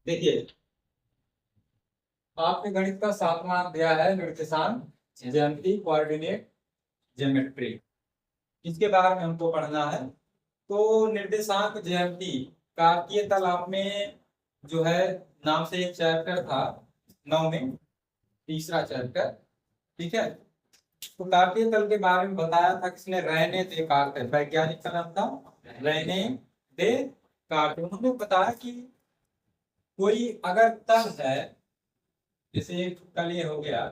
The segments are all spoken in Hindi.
देखिए, आपके गणित का 7वां अध्याय है निर्देशांक ज्यामिति कोऑर्डिनेट ज्योमेट्री। इसके बारे में हमको पढ़ना है। तो निर्देशांक ज्यामिति कार्तीय तालाब में जो है नाम से एक चैप्टर था 9 में, तीसरा चैप्टर। ठीक है। तो कार्तीय तल के बारे में बताया था किसने? Rene Descartes. वैज्ञानिक का नाम था रेने देकार्त। उन्होंने बताया कि कोई अगर तल है, जैसे एक तल ये हो गया,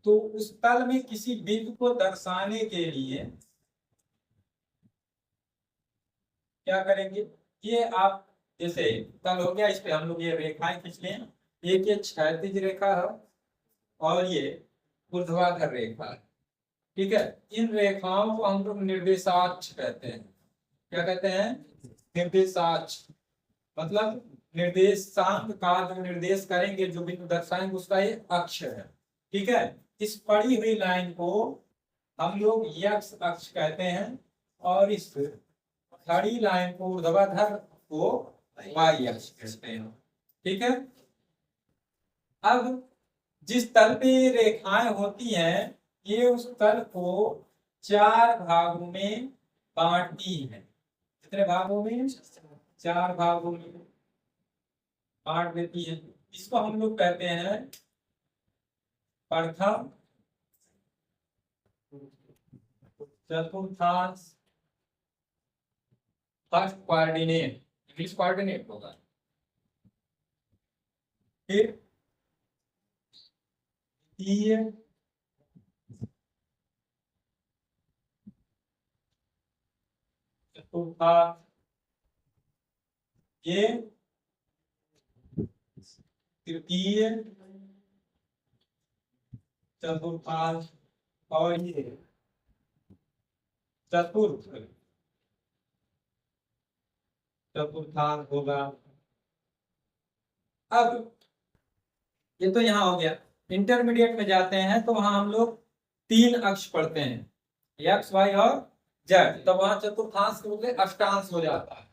तो उस तल में किसी बिंदु को दर्शाने के लिए क्या करेंगे? ये आप जैसे तल हो गया, इस पे हम लोग ये रेखाएं खींच लें। एक ये क्षैतिज रेखा है और ये ऊर्ध्वाधर रेखा है। ठीक है। इन रेखाओं को हम लोग निर्देशाक्ष कहते हैं। क्या कहते हैं? निर्देशाक्ष। मतलब निर्देशांक का जो निर्देश करेंगे, जो बिंदु दर्शाएंगे, उसका ये अक्ष है। ठीक है। इस पड़ी हुई लाइन को हम लोग एक्स अक्ष कहते हैं और इस खड़ी लाइन को, ऊर्ध्वाधर को, वाई अक्ष कहते हैं। ठीक है। अब जिस तल पे रेखाएं होती हैं, ये उस तल को 4 भागों में बांटती है। कितने भागों में? 4 भागों में बांट देती है। इसको हम लोग कहते हैं प्रथम, चतुर्थांश, फर्स्ट कोऑर्डिनेट, इंग्लिश कोऑर्डिनेट होगा। फिर द्वितीय, चतुर्थांश, ये तृतीय, चतुर्थांश और ये चतुर्थ चतुर्थांश होगा। अब ये तो यहाँ हो गया। इंटरमीडिएट में जाते हैं तो वहां हम लोग 3 अक्ष पढ़ते हैं, एक्स वाई और जेड। तो वहां चतुर्थांश के बदले अष्टांश हो जाता है।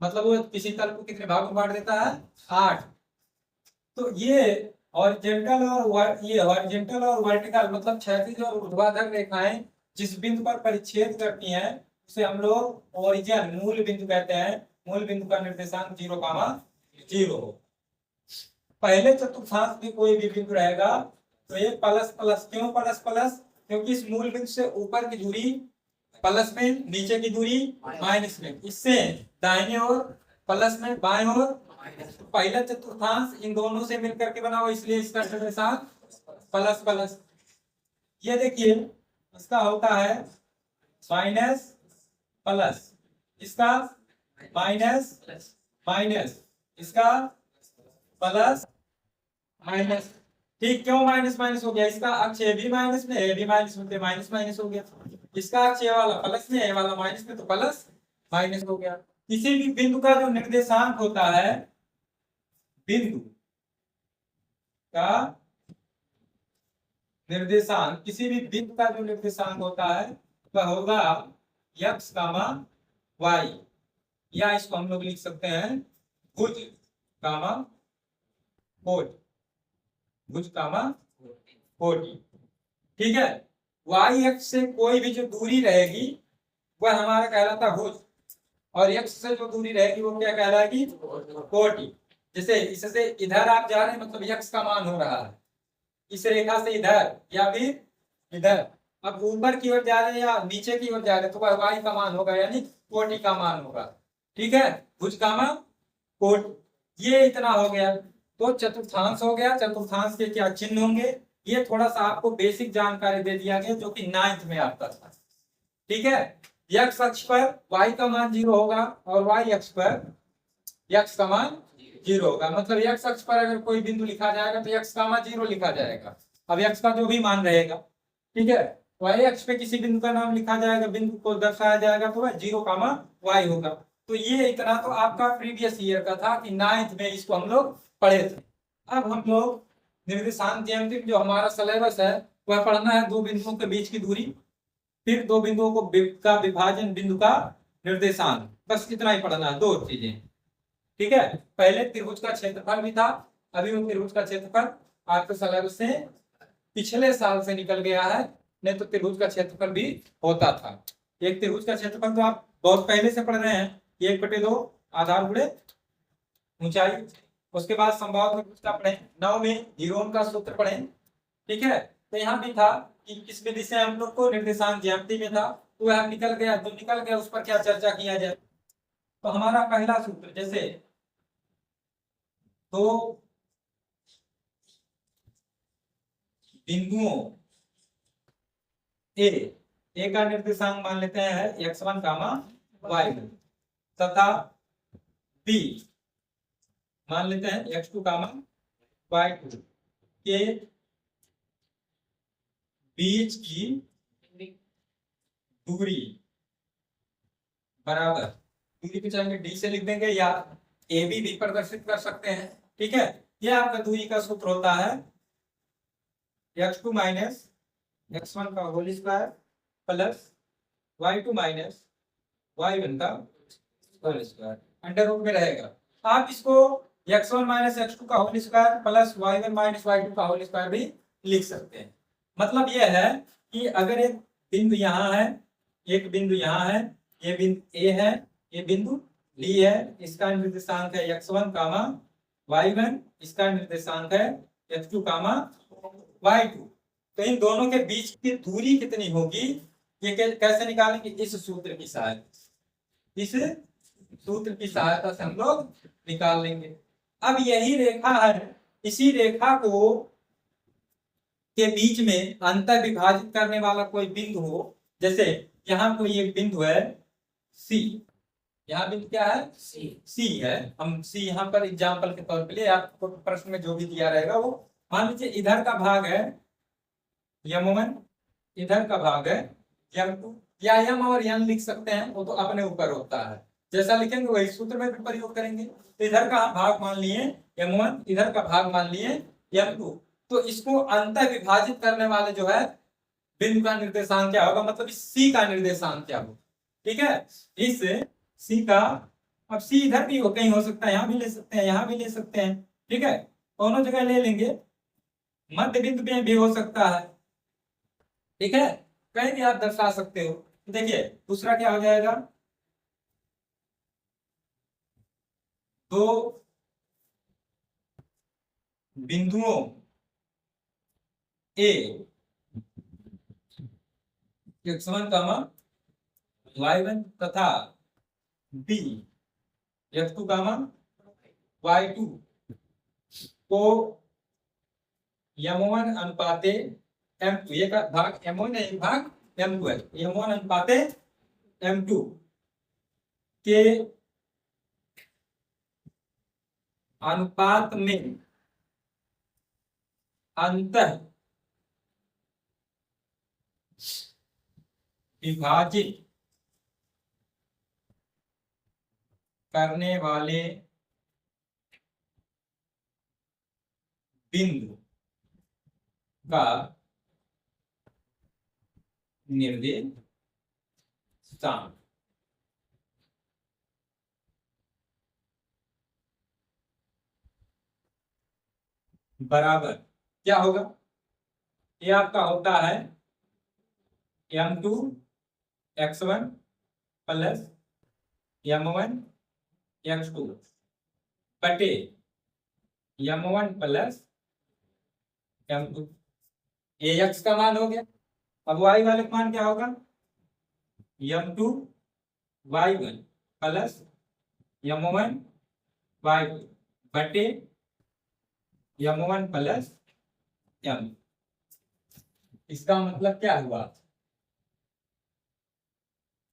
मतलब वो किसी तल को कितने भागों में बांट देता है? 8। तो ये हॉरिजॉन्टल और ये हॉरिजॉन्टल और वर्टिकल, मतलब क्षैतिज और ऊर्ध्वाधर रेखाएं जिस बिंदु पर परिच्छेद करती हैं, उसे हम लोग ओरिजिन, मूल बिंदु कहते हैं। मूल बिंदु का निर्देशांक 0,0। पहले चतुर्थांश में कोई भी बिंदु रहेगा तो ये प्लस प्लस। क्यों प्लस प्लस? क्योंकि इस मूल बिंदु से ऊपर की दूरी प्लस में, नीचे की दूरी माइनस में। इससे दाहिने ओर प्लस में, बाएं ओर। पहला चतुर्थांश इन दोनों से मिलकर के बना हुआ, इसलिए इसका निर्देशांक प्लस प्लस। ये देखिए, इसका होता है माइनस प्लस, इसका माइनस माइनस, इसका प्लस माइनस। ठीक, क्यों माइनस माइनस हो गया? इसका अक्ष ए भी माइनस में, ए भी माइनस में, माइनस माइनस हो गया। इसका अक्ष ए वाला प्लस में, ए वाला माइनस में, तो प्लस माइनस हो गया। किसी भी बिंदु का जो निर्देशांक होता है, बिंदु का निर्देशांक, किसी भी बिंदु का जो निर्देशांक होता है वह होगा एक्स कामा वाई, या इसको हम लोग लिख सकते हैं भुज कामा कोट, भुज कामा कोटि। ठीक है। वाई एक्स से कोई भी जो दूरी रहेगी वह हमारा कहलाता भुज, और एक्स से जो दूरी रहेगी वो क्या कहलाएगी? कोटि। जैसे इससे इधर आप जा रहे हैं, मतलब एक्स का मान हो रहा है इस रेखा से इधर या फिर इधर। अब ऊपर की ओर जा रहे हैं या नीचे की ओर जा रहे हैं, तो वह वाई का मान होगा, यानी कोटि का मान होगा। ठीक है। भुज कामा कोट, ये इतना हो गया। तो चतुर्थांश हो गया। चतुर्थांश के क्या चिन्ह होंगे, ये थोड़ा सा आपको बेसिक जानकारी दे दिया गया, जो कि 9th में आता था। ठीक है। एक्स अक्ष पर y का मान 0 होगा और y अक्ष पर x का मान 0 होगा। मतलब एक्स अक्ष पर अगर कोई बिंदु लिखा जाएगा तो x का मान 0 लिखा जाएगा। अब x का जो भी मान रहेगा, ठीक है, y अक्ष पे किसी बिंदु का नाम लिखा जाएगा, बिंदु को दर्शाया जाएगा, तो वह 0, y होगा। तो ये इतना तो आपका प्रीवियस ईयर का था कि 9th में इसको हम लोग पढ़े थे। अब हम लोग निर्देशांक ज्यामिति जो हमारा सिलेबस है वह पढ़ना है 2 बिंदुओं के बीच की दूरी, फिर 2 बिंदुओं को का विभाजन, बिंदु का निर्देशांक, बस इतना ही पढ़ना है, 2 चीजें। ठीक है, पहले त्रिभुज का क्षेत्रफल भी था, अभी वो त्रिभुज का क्षेत्रफल आपके सिलेबस से पिछले साल से निकल गया है, नहीं तो त्रिभुज का क्षेत्रफल भी होता था। एक त्रिभुज का क्षेत्रफल तो आप बहुत पहले से पढ़ रहे हैं, 1/2 आधार गुणे ऊंचाई। उसके बाद समबाहु त्रिभुज का पढ़े, 9 में हीरोन का सूत्र पढ़े, ठीक है। तो यहाँ भी था कि किस विधि से हम लोग को निर्देशांक ज्यामिति में था, तो वह निकल गया, तो निकल गया, उस पर क्या चर्चा किया जाए। तो हमारा पहला सूत्र, जैसे तो बिंदुओं ए का निर्देशांक मान लेते हैं x1 y1 तथा बी मान लेते हैं x2 y2 के बीच की दूरी बराबर, दूरी पे चाहे डी से लिख देंगे या ए बी भी प्रदर्शित कर सकते हैं, ठीक है। यह आपका दूरी का सूत्र होता है x2 माइनस x1 का whole square plus y2 minus y1 का होल स्क्वायर, अंडर रूट में रहेगा। आप इसको x1 माइनस x2 का whole square plus y1 minus y2 का होल स्क्वायर भी लिख सकते हैं। मतलब यह है कि अगर एक बिंदु यहाँ है, एक बिंदु यहाँ है, ये बिंदु ए है, ये बिंदु डी है, इसका निर्देशांक है x1 y1, इसका निर्देशांक है x2 y2। तो इन दोनों के बीच की दूरी कितनी होगी, ये कैसे निकालेंगे, इस सूत्र की सहायता, इस सूत्र की सहायता से हम लोग निकाल लेंगे। अब यही रेखा है, इसी रेखा को के बीच में अंतर विभाजित करने वाला कोई बिंदु हो, जैसे यहाँ कोई एक बिंदु है सी, यहाँ बिंदु क्या है सी है, हम सी यहाँ पर एग्जाम्पल के तौर पे लिए, आपको प्रश्न में जो भी दिया रहेगा वो मान लीजिए इधर का भाग है m1, इधर का भाग है m2, या m और n लिख सकते हैं, वो तो अपने ऊपर होता है, जैसा लिखेंगे वही सूत्र में भी प्रयोग करेंगे। तो इधर का भाग मान लिए m1, इधर का भाग मान लिए m2, तो इसको अंतर विभाजित करने वाले जो है बिंदु का निर्देशांक क्या होगा, मतलब इस C का निर्देशांक क्या होगा, ठीक है। इस C का, अब C इधर भी कहीं हो सकता है, यहाँ भी ले सकते हैं, यहाँ भी ले सकते हैं, ठीक है, दोनों जगह ले लेंगे, मध्य बिंदु में भी हो सकता है, ठीक है, कहीं भी आप दर्शा सकते हो। देखिए दूसरा क्या हो जाएगा, दो बिंदुओं ए x1 y1 तथा बी x2 y2 को m1 अनुपाते m2, ये का भाग m1 है, एक भाग m2 है, m1 अनुपाते m2 के अनुपात में अंतर विभाजित करने वाले बिंदु का निर्देशांक बराबर क्या होगा, ये आपका होता है m2 x1 plus m1 x2 बटे m1 प्लस m2, ये x का मान हो गया। अब y वाले का मान क्या होगा, m2 y1 plus m1 y2 बटे m1 प्लस m। इसका मतलब क्या हुआ,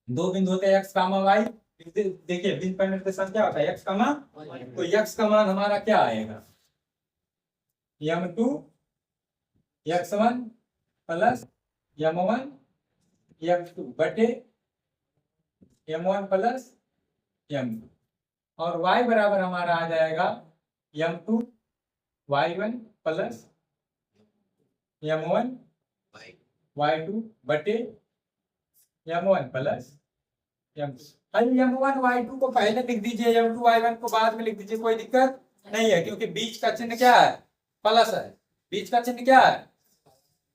दो बिंदु होते हैं x, y, देखिए बिंदु पर निर्देशांक क्या होता है x, तो x का मान हमारा क्या आएगा, m2 x1 plus m1 x2 बटे m1 प्लस m2, और y बराबर हमारा आ जाएगा m2 y1 plus m1 y2 बटे m1 प्लस m2। भाई M1 Y2 को पहले लिख दीजिए, M2 Y1 को बाद में लिख दीजिए, कोई दिक्कत नहीं है, क्योंकि बीच का चिन्ह क्या है, प्लस है। बीच का चिन्ह क्या है,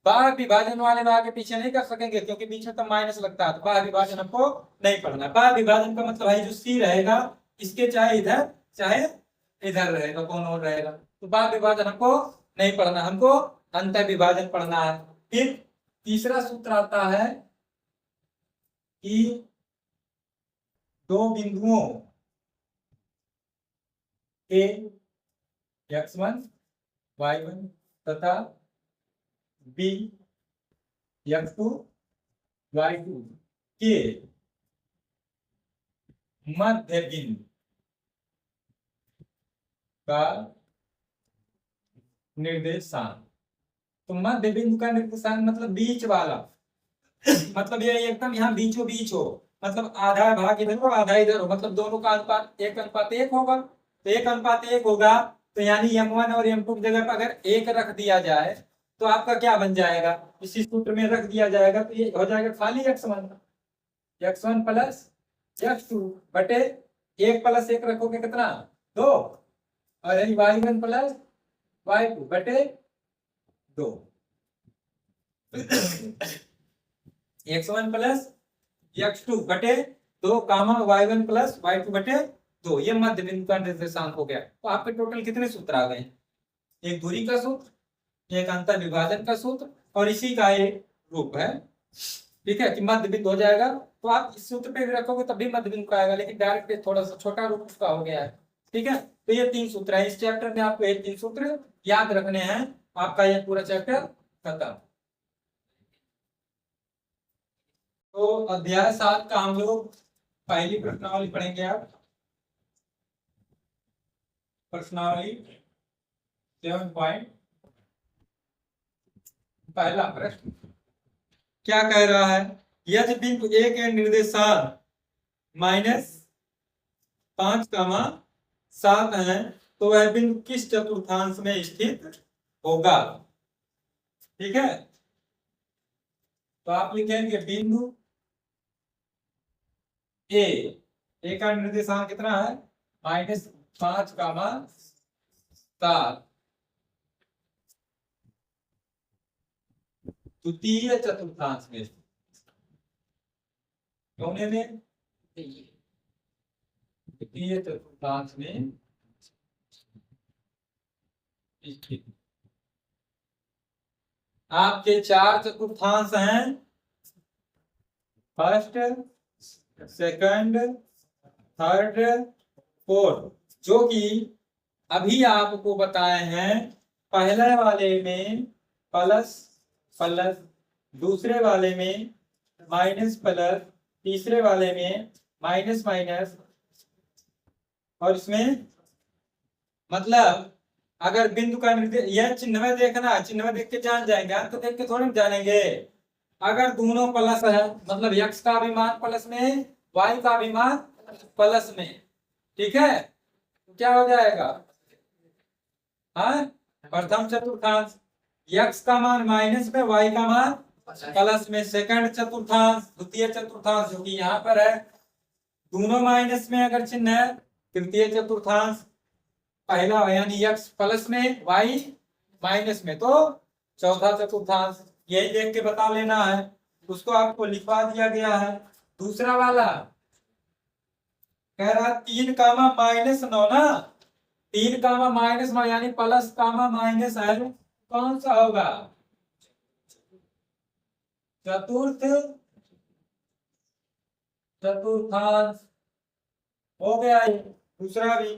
बार विभाजन वाले में आगे पीछे नहीं कर सकेंगे, क्योंकि बीच में तो माइनस लगता है, तो बार विभाजन हमको नहीं पढ़ना। बार विभाजन का मतलब है जो सी रहेगा इसके चाहे इधर चाहे इधर रहेगा, कौन और रहेगा, तो बार विभाजन हमको नहीं पढ़ना, हमको अंतर विभाजन पढ़ना है। फिर तीसरा सूत्र आता है कि दो बिंदुओं ए x1 y1 तथा बी x2 y2 के मध्य बिंदु का निर्देशांक। तो मध्य बिंदु का निर्देशांक मतलब बीच वाला, मतलब ये एकदम यहाँ बीचों बीच हो, मतलब आधा भाग इधर हो आधा इधर हो, मतलब दोनों का अनुपात 1:1 होगा। तो 1:1 होगा, तो यानी M1 और M2 की जगह पर अगर 1 रख दिया जाए तो आपका क्या बन जाएगा, इसी सूत्र में रख दिया जाएगा, तो ये हो जाएगा खाली x1 प्लस x2 बटे 1 + 1 रखोगे कितना 2, और यानी y1 प्लस y2 बटे 2। x1 प्लस x2 बटे 2 कामा y1 प्लस y2 बटे 2, ये मध्य बिंदु का निर्देशांक हो गया। तो आपके टोटल कितने सूत्र आ गए, एक दूरी का सूत्र, एक अंतर विभाजन का सूत्र, और इसी का एक रूप है। ठीक है, कि मध्य बिंदु हो जाएगा, तो आप इस सूत्र पे भी रखोगे तब भी मध्य बिंदु का आएगा, लेकिन डायरेक्ट थोड़ा सा छोटा रूप उसका हो गया है। ठीक है, तो ये 3 सूत्र है इस चैप्टर में, आपको ये 3 सूत्र याद रखने हैं, आपका ये पूरा चैप्टर खत्म। तो अध्याय 7 का हम लोग पहली प्रश्नावली पढ़ेंगे। आप प्रश्नावली 7 पहला प्रश्न क्या कह रहा है, यदि बिंदु ए के निर्देशांक -5, 7 है तो वह बिंदु किस चतुर्थांश में स्थित होगा। ठीक है, तो आप लिखेंगे बिंदु ए का निर्देशांक कितना है -5, 7, तृतीय चतुर्थांश में, कोने में तृतीय चतुर्थांश में स्थित। आपके 4 चतुर्थांश हैं, फर्स्ट, सेकंड, थर्ड, फोर्थ, जो कि अभी आपको बताए हैं। पहले वाले में प्लस प्लस, दूसरे वाले में माइनस प्लस, तीसरे वाले में माइनस माइनस, और इसमें मतलब अगर बिंदु का निर्देश, यह चिन्ह में देखना, चिन्ह में देख के जान जाएंगे, तो देख के थोड़ी जानेंगे। अगर दोनों प्लस है मतलब x का भी मान प्लस में, y का भी मान प्लस में, ठीक है, तो क्या हो जाएगा, हाँ, प्रथम चतुर्थांश x का मान माइनस में, y का मान प्लस में। सेकंड चतुर्थांश, द्वितीय चतुर्थांश जो कि यहाँ पर है, दोनों माइनस में अगर चिन्ह है, तृतीय चतुर्थांश पहला यानी x प्लस में y माइनस में, तो चौथा चतुर्थांश। यही देख के बता लेना है, उसको आपको लिखवा दिया गया है। दूसरा वाला कह रहा 3, -9 ना, 3, -9 यानी प्लस कामा माइनस है, कौन सा होगा, चतुर्थ चतुर्थांश हो गया ये दूसरा भी।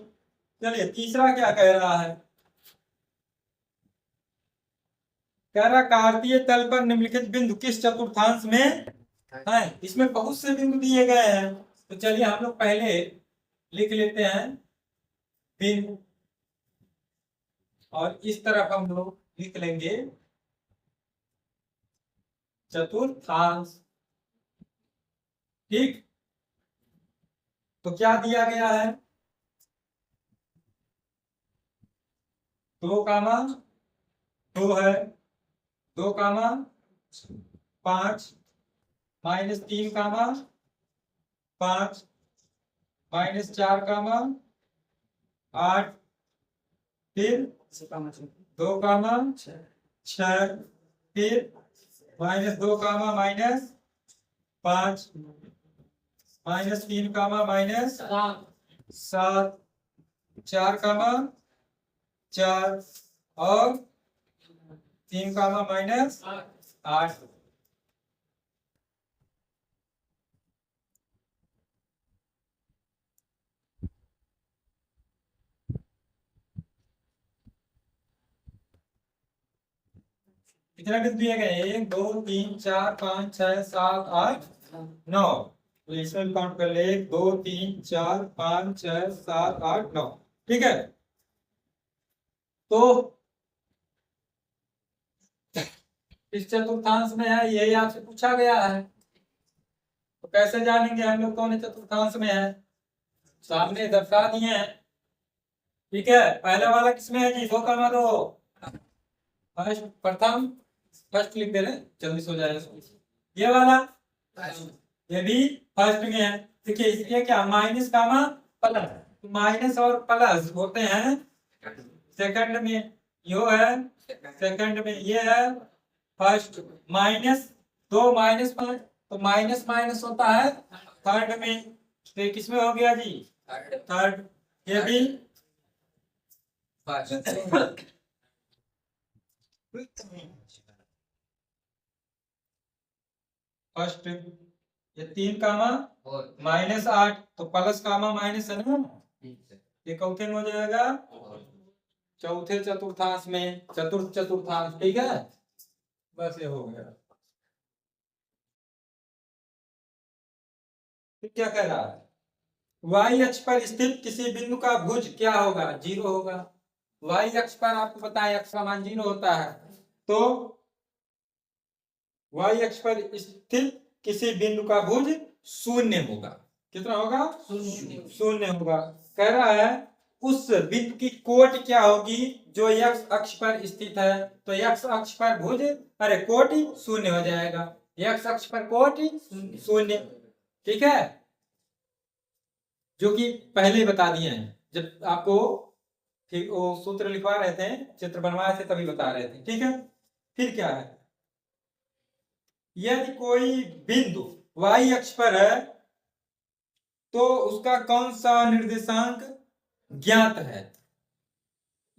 चलिए तीसरा क्या कह रहा है, कह रहा कार्तीय तल पर निम्नलिखित बिंदु किस चतुर्थांश में है। इसमें बहुत से बिंदु दिए गए हैं, तो चलिए हम लोग पहले लिख लेते हैं बिंदु, और इस तरफ हम लोग लिख लेंगे चतुर्थांश। ठीक, तो क्या दिया गया है, 2, है, 2, 5, -3, 5, -4, 8, फिर 2, 6, फिर -2, -5, -3, -7, 4, 4 और 3, -8। कितने बिंदु दिए गए? 1, 2, 3, 4, 5, 6, 7, 8, 9। तो इसमें काउंट कर ले, 1, 2, 3, 4, 5, 6, 7, 8, 9। ठीक है। तो इस चतुर्थांश में है, यही आपसे पूछा गया है। तो कैसे जानेंगे हम लोग कौन चतुर्थांश में है? सामने दर्शा दिए हैं। ठीक है। पहला वाला किसमें है जी? 2, 2। फर्स्ट, प्रथम, फर्स्ट लिख दे रहे, जल्दी से हो जाएगा। ये वाला, ये भी फर्स्ट में है। देखिए इसलिए क्या, माइनस, प्लस, माइनस और प्लस होते हैं सेकंड में। यो है सेकंड में, ये है फर्स्ट। -2, -5, तो माइनस माइनस होता है थर्ड में। तो ये किसमें हो गया जी? थर्ड। ये भी फर्स्ट। ये 3, -8, तो प्लस, माइनस है ना, ये चौथे में हो जाएगा, चौथे चतुर्थांश में, चतुर्थ चतुर्थांश। ठीक है, बस ये हो गया। फिर क्या कह रहा है? वाई अक्ष पर स्थित किसी बिंदु का भुज क्या होगा? 0 होगा। वाई अक्ष पर आपको पता है अक्ष का मान 0 होता है। तो वाई अक्ष पर स्थित किसी बिंदु का भुज 0 होगा। कितना होगा? 0 होगा। कह रहा है उस बिंदु की कोट क्या होगी जो x अक्ष पर स्थित है। तो x अक्ष पर भुज, अरे कोट 0 हो जाएगा। x अक्ष पर कोट 0। ठीक है, जो कि पहले ही बता दिए हैं जब आपको ठीक वो सूत्र लिखवा रहे थे, चित्र बनवाए थे, तभी बता रहे थे। ठीक है। फिर क्या है? यदि कोई बिंदु y अक्ष पर है तो उसका कौन सा निर्देशांक ज्ञात है?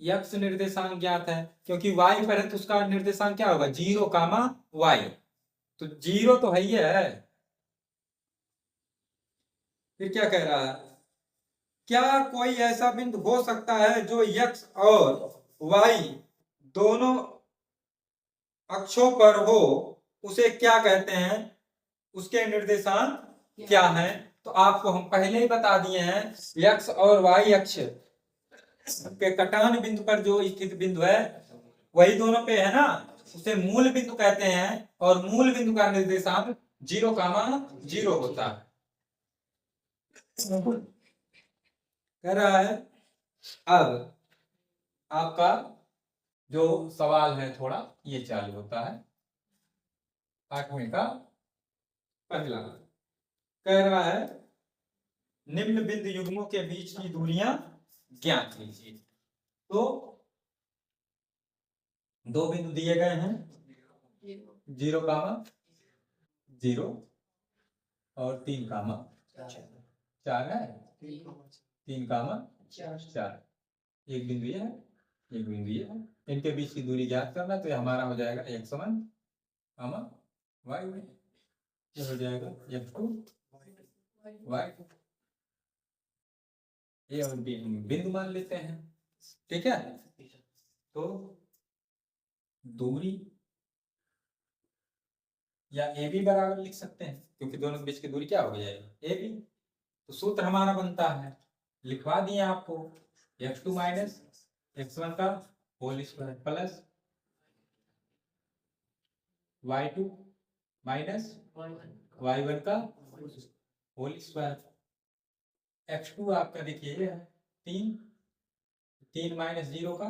x निर्देशांक ज्ञात है, क्योंकि y पर है तो उसका निर्देशांक क्या होगा? 0, y। तो 0 तो है ही है। फिर क्या कह रहा है? क्या कोई ऐसा बिंदु हो सकता है जो x और y दोनों अक्षों पर हो? उसे क्या कहते हैं? उसके निर्देशांक क्या है? तो आपको हम पहले ही बता दिए हैं, x और y अक्ष के कटान बिंदु पर जो स्थित बिंदु है वही दोनों पे है ना, उसे मूल बिंदु कहते हैं। और मूल बिंदु का निर्देशांक 0, 0 होता है। कह रहा है अब आपका जो सवाल है थोड़ा ये चालू होता है 8वें का पहला। कह रहा है निम्न बिंदु युग्मों के बीच की दूरियां ज्ञात कीजिए। तो 2 बिंदु दिए गए हैं, 0, 0 और 3, 4 है। 3, 4। एक बिंदु ये है, एक बिंदु ये है। इनके बीच की दूरी ज्ञात करना, तो ये हमारा हो जाएगा x1, y1। ये हो जाएगा x2, y2। ये और बिंदु मान लेते हैं। ठीक है। तो दूरी या ए बी बराबर लिख सकते हैं, क्योंकि दोनों के बीच की दूरी क्या हो जाएगी? A B. तो सूत्र हमारा बनता है, लिखवा दिए आपको, x2 माइनस x1 का whole square plus y2 minus y1 का होल स्क्वायर। x2 आपका देखिए ये है 3, 3 माइनस 0 का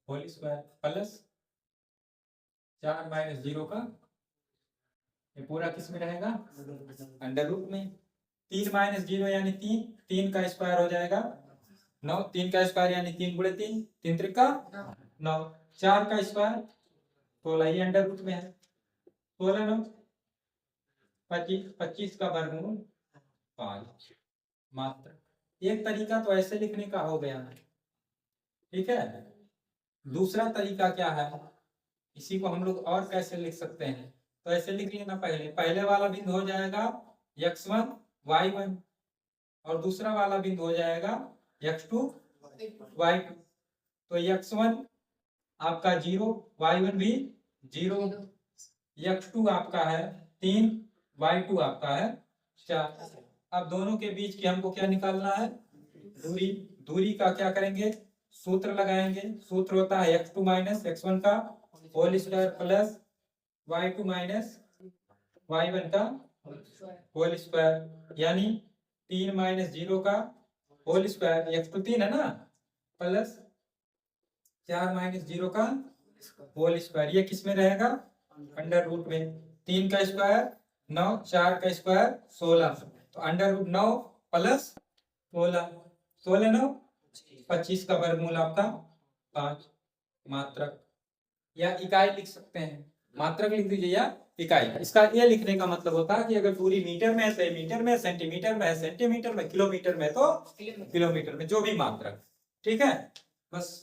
होल स्क्वायर प्लस 4 माइनस 0 का, ये पूरा किस में रहेगा? अंडर रूट में। 3 माइनस 0 यानी 3, 3 का स्क्वायर हो जाएगा 9, 3 का स्क्वायर यानी 3 गुणे 3, 3 त्रिका 9, 4 का स्क्वायर 16 ही अंडर रूट में है, 16 9 25, 25 का वर्गमूल 5 मात्र। एक तरीका तो ऐसे लिखने का हो गया है, ठीक है। दूसरा तरीका क्या है, इसी को हम लोग और कैसे लिख सकते हैं, तो ऐसे लिख लेना, पहले वाला बिंदु हो जाएगा x1 y1 और दूसरा वाला बिंदु हो जाएगा x2 y2। तो x1 आपका 0, y1 भी 0, x2 आपका है 3, y2 आपका है 4। अब दोनों के बीच की हमको क्या निकालना है, दूरी। दूरी का क्या करेंगे, सूत्र लगाएंगे। सूत्र होता है x2 माइनस x1 का whole square plus y2 minus y1 का होल स्क्वायर, यानी 3 माइनस 0 का होल स्क्वायर, x2 3 है ना, प्लस 4 माइनस 0 का होल स्क्वायर। ये किस में रहेगा, अंडर रूट में। 3 का स्क्वायर 9, 4 का स्क्वायर 16, तो अंडर रूट 9 प्लस 16, 16 9 25 का वर्गमूल आपका 5 मात्रक, या इकाई लिख सकते हैं, मात्रक लिख दीजिए या इकाई। इसका ये लिखने का मतलब होता है कि अगर दूरी मीटर में है तो मीटर में, सेंटीमीटर में है सेंटीमीटर में, किलोमीटर में तो किलोमीटर में, जो भी मात्रक, ठीक है। बस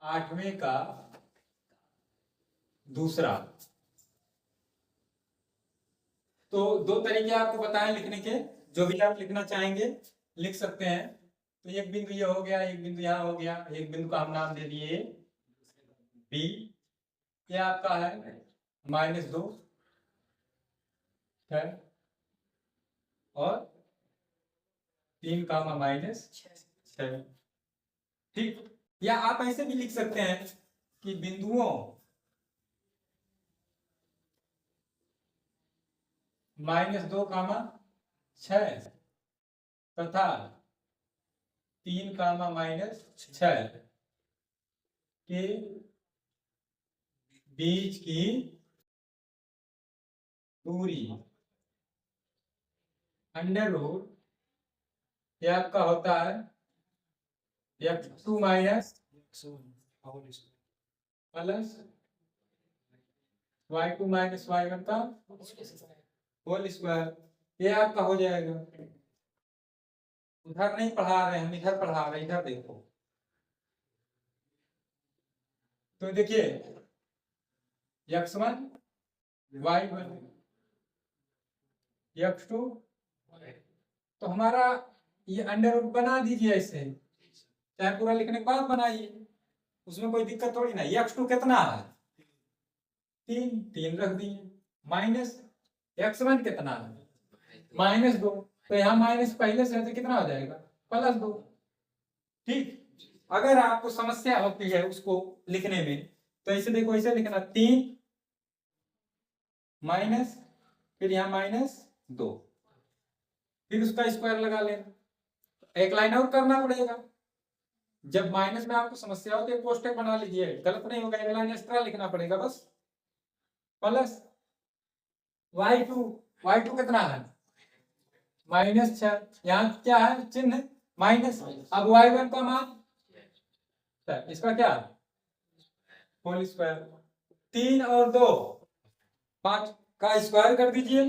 आठवें का दूसरा, तो दो तरीके आपको बताएं लिखने के, जो भी आप लिखना चाहेंगे लिख सकते हैं। तो एक बिंदु ये हो गया, एक बिंदु यहाँ हो गया, एक बिंदु का हम नाम दे दिए बी, ये आपका है -2 है, और 3 का -6, ठीक। या आप ऐसे भी लिख सकते हैं कि बिंदुओं -2 कामा 6 तथा 3 कामा -6 के बीच की दूरी अंडर रूट, ये आपका होता है x2 minus plus y2 minus y1 का होल स्क्वायर, ये आपका हो जाएगा। उधर नहीं पढ़ा रहे हम, इधर पढ़ा रहे, इधर देखो। तो देखिए x1 y1 x2, तो हमारा ये अंडर रूट बना दीजिए ऐसे, चाहे पूरा लिखने के बाद बनाइए, उसमें कोई दिक्कत थोड़ी ना। x2 कितना है, 3, 3 रख दिए, माइनस x1 कितना है -2, तो यहाँ माइनस पहले से है तो कितना हो जाएगा +2, ठीक। अगर आपको समस्या होती है उसको लिखने में तो ऐसे देखो, ऐसे लिखना 3 माइनस, फिर यहाँ -2, फिर उसका स्क्वायर लगा लेना, एक लाइन और करना पड़ेगा। जब माइनस में आपको समस्या हो तो एक कोष्टक बना लीजिए, गलत नहीं होगा, एक लाइन एक्स्ट्रा लिखना पड़ेगा बस, प्लस y2 कितना है -6, यहाँ क्या है चिन्ह माइनस, अब y1 का मान, इसका क्या होल स्क्वायर, 3 और 2 5 का स्क्वायर कर दीजिए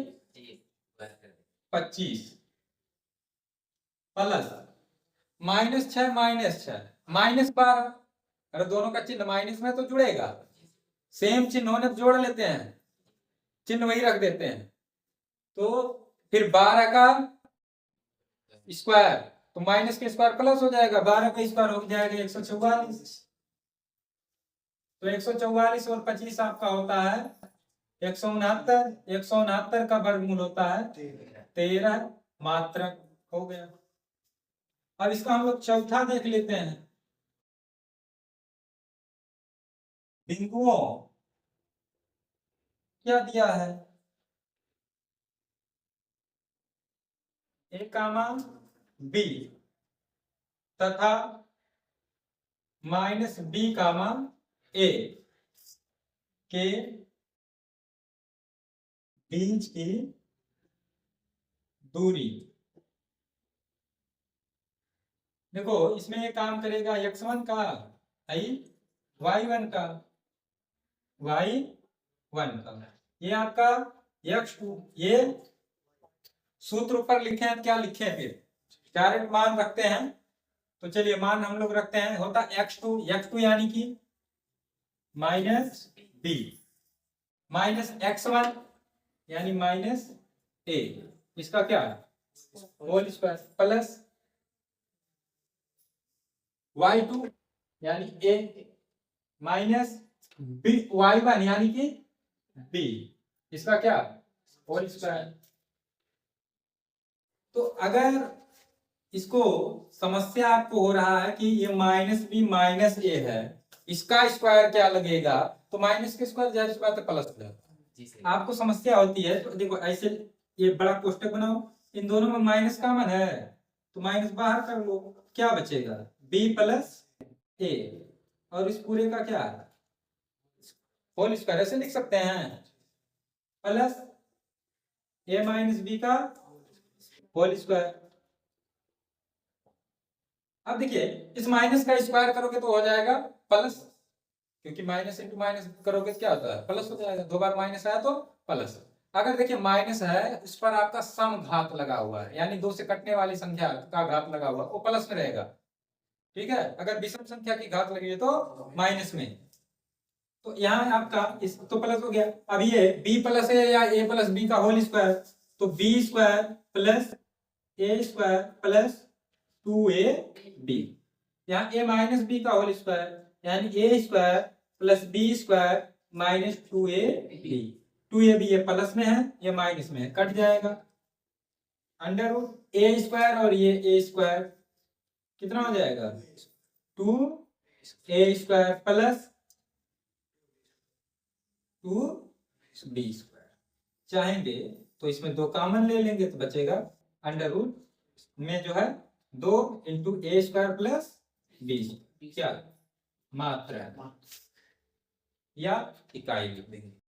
25, प्लस -6 -12, अरे दोनों का चिन्ह माइनस में तो जुड़ेगा, सेम चिन्ह होने तो जोड़ लेते हैं, चिन्ह वही रख देते हैं। तो फिर 12 का स्क्वायर, तो माइनस के स्क्वायर प्लस हो जाएगा, 12 का स्क्वायर हो जाएगा 144, तो 144 और 25 आपका होता है 169, 169 का वर्गमूल होता है 13 मात्रक, हो गया। अब इसका हम लोग चौथा देख लेते हैं, बिंदुओं क्या दिया है, ए कामा बी, तथा माइनस बी कामा ए के बीच की दूरी। देखो इसमें ये काम करेगा x1 का आई y1 का y1 का, ये आपका x2। ये सूत्र ऊपर लिखे हैं, क्या लिखे हैं फिर डायरेक्ट मान रखते हैं। तो चलिए मान हम लोग रखते हैं, होता x2 यानी कि माइनस बी माइनस x1 यानी माइनस ए, इसका क्या होल स्क्वायर प्लस y2 यानी a माइनस बी y1 यानी कि b, इसका क्या होल स्क्वायर। तो अगर इसको समस्या आपको हो रहा है कि ये माइनस बी माइनस ए है, इसका स्क्वायर क्या लगेगा, तो माइनस के स्क्वायर जाहिर सी बात है प्लस हो जाता है। आपको समस्या होती है तो देखो ऐसे ये बड़ा कोष्टक बनाओ, इन दोनों में माइनस कॉमन है तो माइनस बाहर कर लो, क्या बचेगा बी प्लस ए, और इस पूरे का क्या होल स्क्वायर ऐसे लिख सकते हैं, प्लस ए माइनस बी का होल स्क्वायर। अब देखिए इस माइनस का स्क्वायर करोगे तो हो जाएगा प्लस, क्योंकि माइनस इंटू माइनस करोगे तो क्या होता है प्लस हो जाएगा, दो बार माइनस आया तो प्लस। अगर देखिए माइनस है उस पर आपका सम घात लगा हुआ है, यानी दो से कटने वाली संख्या का घात लगा हुआ है, वो प्लस में रहेगा, ठीक है। अगर विषम संख्या की घात लगी है तो माइनस में, तो यहाँ आपका इस तो प्लस हो गया। अब ये b प्लस ए या a प्लस बी का होल स्क्वायर, तो b square plus A square plus 2ab, यहाँ a माइनस बी का होल स्क्वायर यानी a square plus B square minus 2ab ये प्लस में है ये माइनस में है, कट जाएगा अंडर रूट a स्क्वायर और ये a स्क्वायर कितना हो जाएगा 2a square plus 2b square. चाहेंगे तो इसमें दो कॉमन ले लेंगे तो बचेगा अंडर रूट में जो है 2 इंटू ए स्क्वायर प्लस बी, क्या मात्रा या इकाई लिख देंगे।